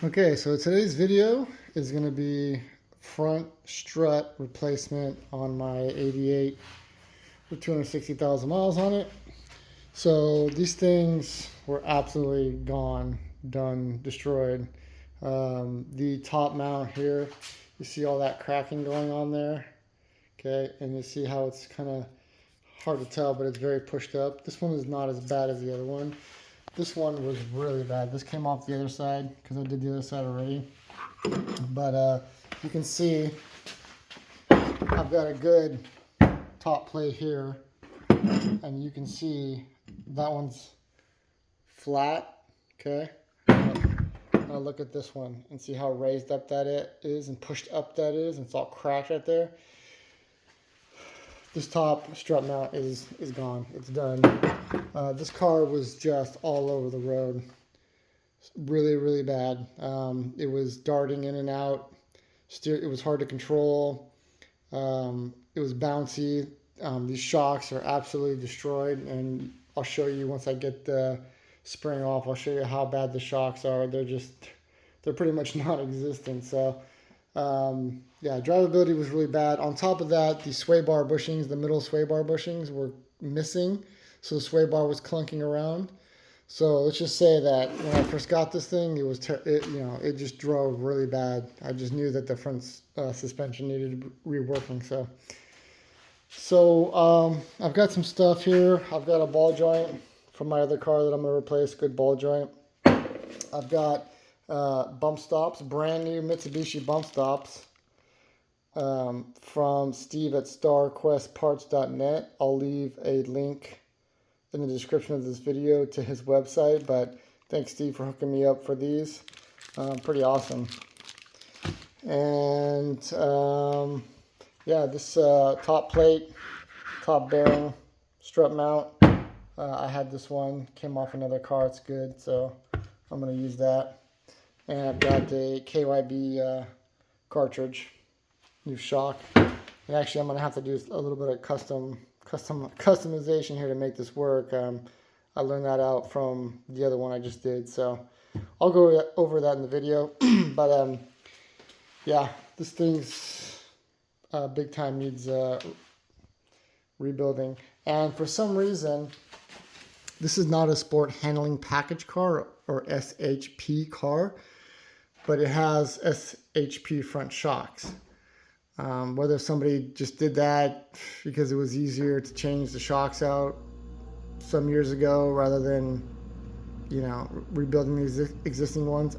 Okay, so today's video is going to be front strut replacement on my 88 with 260,000 miles on it. So these things were absolutely gone, done, destroyed. The top mount here, you see all that cracking going on there. Okay, and you see how it's kind of hard to tell, but it's very pushed up. This one is not as bad as the other one. This one was really bad. This came off the other side because I did the other side already. But you can see I've got a good top plate here. And you can see that one's flat, okay? Now look at this one and see how raised up that it is and pushed up that is. And it's all cracked right there. This top strut mount is gone. It's done. This car was just all over the road. Really, really bad. It was darting in and out. It was hard to control. It was bouncy. These shocks are absolutely destroyed. And I'll show you once I get the spring off. I'll show you how bad the shocks are. They're pretty much non-existent. So yeah, drivability was really bad. On top of that, the sway bar bushings, the middle sway bar bushings were missing. So the sway bar was clunking around. So let's just say that when I first got this thing, it just drove really bad. I just knew that the front suspension needed reworking. So I've got some stuff here. I've got a ball joint from my other car that I'm going to replace. Good ball joint. I've got bump stops, brand new Mitsubishi bump stops from Steve at starquestparts.net. I'll leave a link in the description of this video to his website, but thanks Steve for hooking me up for these. Pretty awesome. And yeah, this top plate, top bearing, strut mount, I had this one, came off another car, it's good, so I'm going to use that. And I've got a KYB cartridge, new shock. And actually I'm going to have to do a little bit of customization here to make this work. I learned that out from the other one I just did, so I'll go over that in the video. But yeah, this thing's big time needs rebuilding. And for some reason, this is not a sport handling package car or SHP car, but it has SHP front shocks. Whether somebody just did that because it was easier to change the shocks out some years ago rather than, rebuilding these existing ones.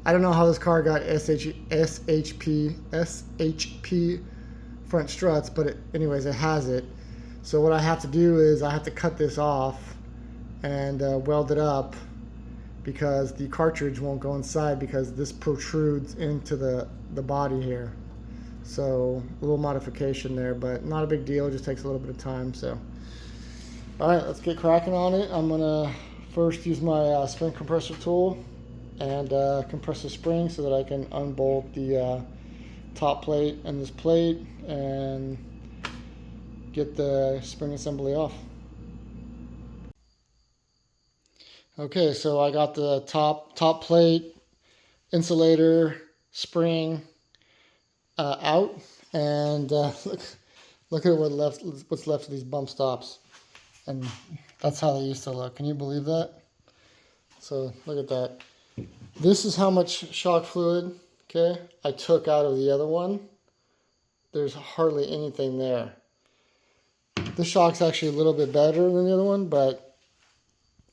I don't know how this car got SHP front struts, but anyways, it has it. So what I have to do is I have to cut this off and weld it up because the cartridge won't go inside because this protrudes into the body here. So a little modification there, but not a big deal. It just takes a little bit of time. So, all right, let's get cracking on it. I'm gonna first use my spring compressor tool and compress the spring so that I can unbolt the top plate and this plate and get the spring assembly off. Okay, so I got the top plate, insulator, spring out, and look at what's left of these bump stops, and that's how they used to look. Can you believe that? So look at that. This is how much shock fluid, okay, I took out of the other one. There's hardly anything there. This shock's actually a little bit better than the other one, but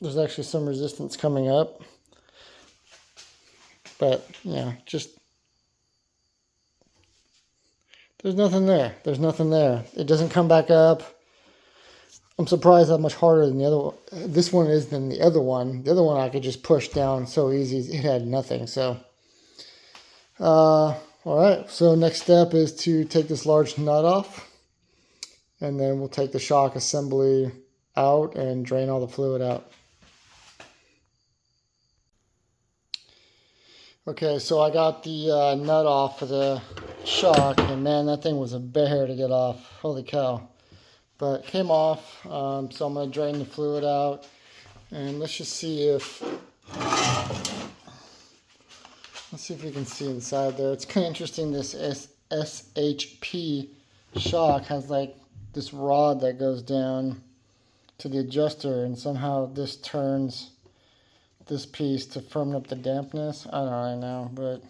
there's actually some resistance coming up. But yeah, just there's nothing there. There's nothing there. It doesn't come back up. I'm surprised how much harder than the other one. This one is than the other one. The other one I could just push down so easy. It had nothing. So, all right. So next step is to take this large nut off, and then we'll take the shock assembly out and drain all the fluid out. Okay, so I got the nut off of the shock, and man, that thing was a bear to get off. Holy cow. But it came off, so I'm going to drain the fluid out, and let's just see if see if we can see inside there. It's kind of interesting. This SHP shock has like this rod that goes down to the adjuster, and somehow this turns this piece to firm up the dampness. I don't really know, but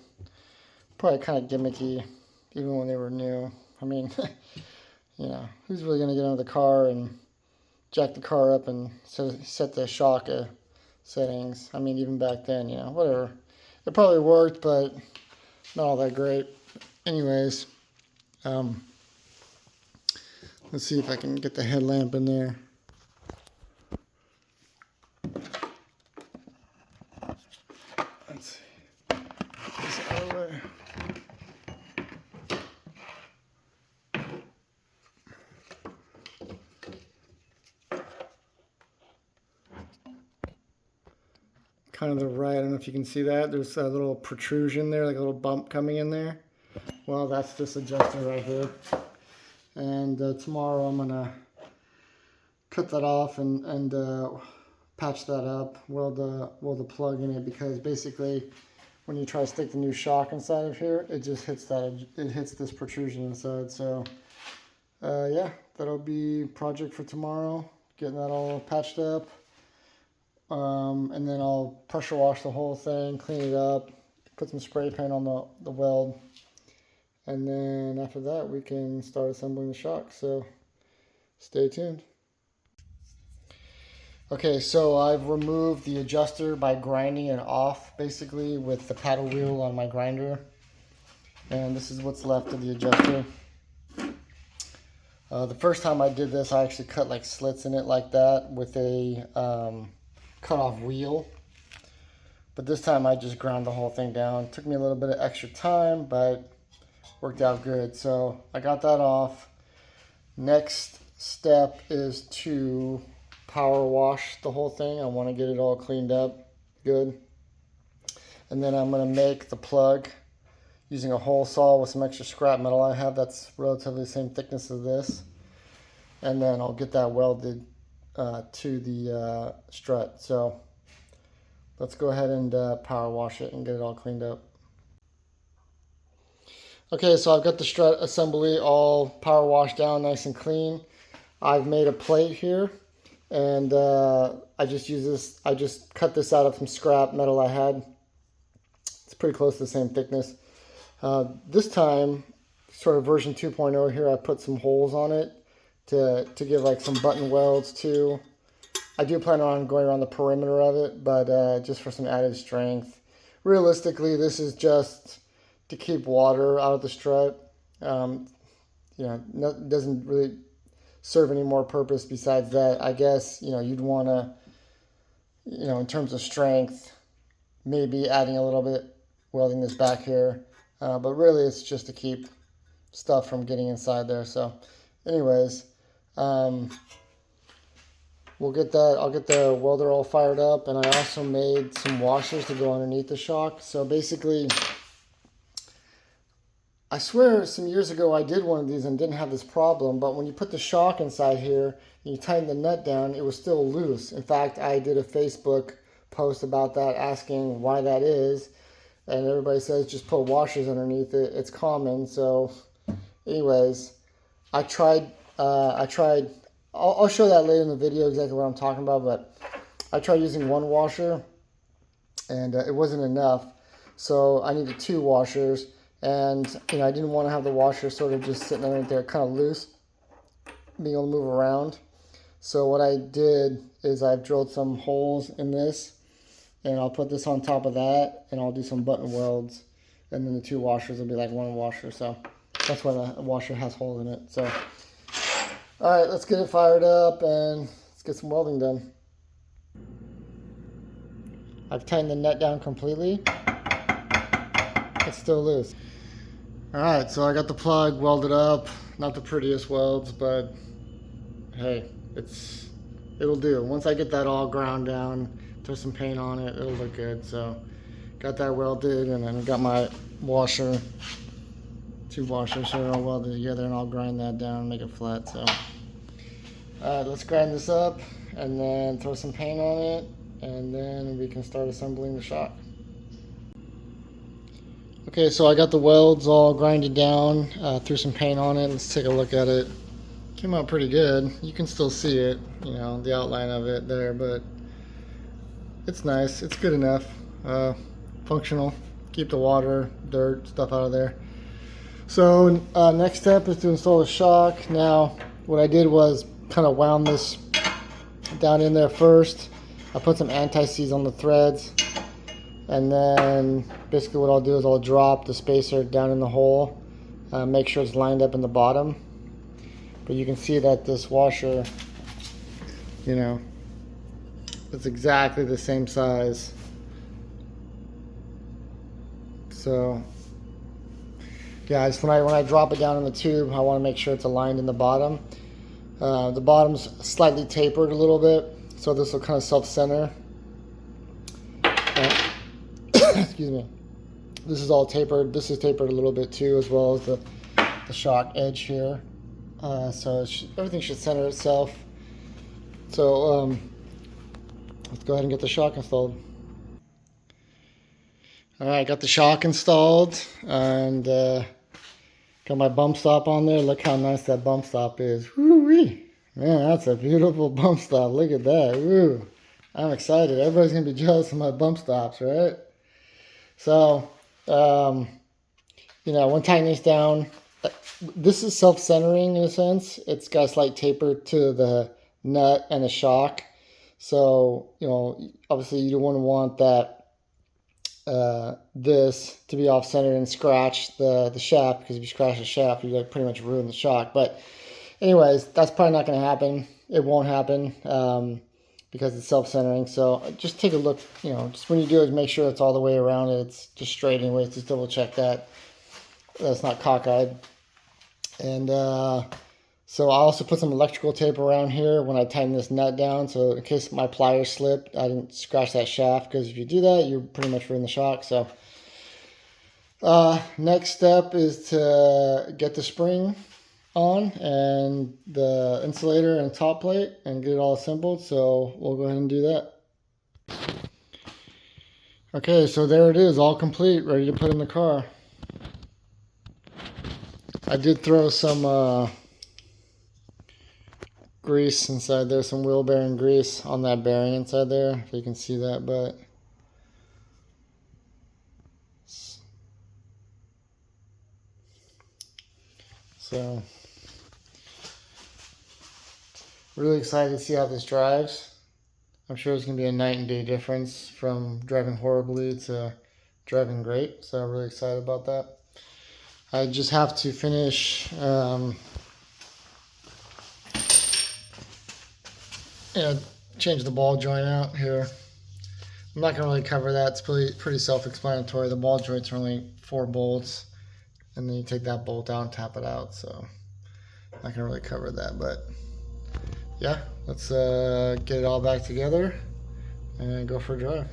probably kind of gimmicky even when they were new. I mean, you know, who's really going to get into the car and jack the car up and set the shock settings? I mean, even back then, you know, whatever. It probably worked, but not all that great. Anyways, let's see if I can get the headlamp in there. Let's see. Get this out of the way. Kind of the right, I don't know if you can see that. There's a little protrusion there, like a little bump coming in there. Well, that's this adjuster right here. And tomorrow I'm gonna cut that off and patch that up, weld the plug in it, because basically when you try to stick the new shock inside of here, it just hits this protrusion inside. So yeah, that'll be project for tomorrow, getting that all patched up. And then I'll pressure wash the whole thing, clean it up, put some spray paint on the weld, and then after that we can start assembling the shock. So stay tuned. Okay, so I've removed the adjuster by grinding it off basically with the paddle wheel on my grinder, and this is what's left of the adjuster. The first time I did this, I actually cut like slits in it like that with a cut off wheel, but this time I just ground the whole thing down. It took me a little bit of extra time, but worked out good. So I got that off. Next step is to power wash the whole thing. I want to get it all cleaned up good, and then I'm going to make the plug using a hole saw with some extra scrap metal I have that's relatively the same thickness as this, and then I'll get that welded to the strut. So let's go ahead and power wash it and get it all cleaned up. Okay, so I've got the strut assembly all power washed down nice and clean. I've made a plate here, and I just cut this out of some scrap metal I had. It's pretty close to the same thickness. This time, sort of version 2.0 here, I put some holes on it to give like some button welds too. I do plan on going around the perimeter of it, but just for some added strength. Realistically, this is just to keep water out of the strut. You know, doesn't really serve any more purpose besides that. I guess, you know, you'd want to, you know, in terms of strength, maybe adding a little bit, welding this back here. But really it's just to keep stuff from getting inside there. So anyways, we'll get that. I'll get the welder all fired up, and I also made some washers to go underneath the shock. So basically, I swear some years ago I did one of these and didn't have this problem, but when you put the shock inside here and you tighten the nut down, it was still loose. In fact, I did a Facebook post about that, asking why that is, and everybody says just put washers underneath it. It's common. So anyways, I'll show that later in the video exactly what I'm talking about, but I tried using one washer and it wasn't enough. So I needed 2 washers, and you know, I didn't want to have the washer sort of just sitting underneath there kind of loose, being able to move around. So what I did is I've drilled some holes in this, and I'll put this on top of that, and I'll do some button welds, and then the 2 washers will be like 1 washer. So that's why the washer has holes in it. So all right, let's get it fired up and let's get some welding done. I've tightened the nut down completely. It's still loose. All right, so I got the plug welded up. Not the prettiest welds, but hey, it'll do. Once I get that all ground down, throw some paint on it, it'll look good. So got that welded, and then got my washer, 2 washers, so they're all welded together, and I'll grind that down, make it flat. So all right, let's grind this up and then throw some paint on it, and then we can start assembling the shock. Okay, so I got the welds all grinded down, threw some paint on it. Let's take a look at it. Came out pretty good. You can still see it, you know, the outline of it there, but it's nice. It's good enough. Functional. Keep the water, dirt, stuff out of there. So next step is to install the shock. Now, what I did was kind of wound this down in there first. I put some anti-seize on the threads, and then basically what I'll do is I'll drop the spacer down in the hole, make sure it's lined up in the bottom. But you can see that this washer, you know, it's exactly the same size. So yeah, just when I drop it down in the tube, I want to make sure it's aligned in the bottom. The bottom's slightly tapered a little bit, so this will kind of self-center. Excuse me. This is all tapered. This is tapered a little bit too, as well as the shock edge here. So everything should center itself. So let's go ahead and get the shock installed. All right, got the shock installed, and got my bump stop on there. Look how nice that bump stop is. Woo-wee. Man, that's a beautiful bump stop. Look at that. Woo. I'm excited. Everybody's going to be jealous of my bump stops, right? So, you know, when tightening this down, this is self-centering in a sense. It's got a slight taper to the nut and the shock. So, you know, obviously you don't want that this to be off center and scratch the shaft, because if you scratch the shaft, you like pretty much ruin the shock. But anyways, that's probably not going to happen. It won't happen because it's self-centering. So just take a look, you know, just when you do it, make sure it's all the way around it. It's just straight anyways. Just double check that that's not cockeyed. And so I also put some electrical tape around here when I tighten this nut down, so in case my pliers slipped, I didn't scratch that shaft, because if you do that, you pretty much ruin the shock. So next step is to get the spring on and the insulator and top plate and get it all assembled. So we'll go ahead and do that. Okay, so there it is, all complete, ready to put in the car. I did throw some grease inside there, some wheel bearing grease on that bearing inside there, if you can see that. But so really excited to see how this drives. I'm sure it's going to be a night and day difference from driving horribly to driving great. So I'm really excited about that. I just have to finish change the ball joint out here. I'm not going to really cover that. It's pretty self-explanatory. The ball joints are only 4 bolts, and then you take that bolt out and tap it out. So I'm not going to really cover that, but yeah, let's get it all back together and go for a drive.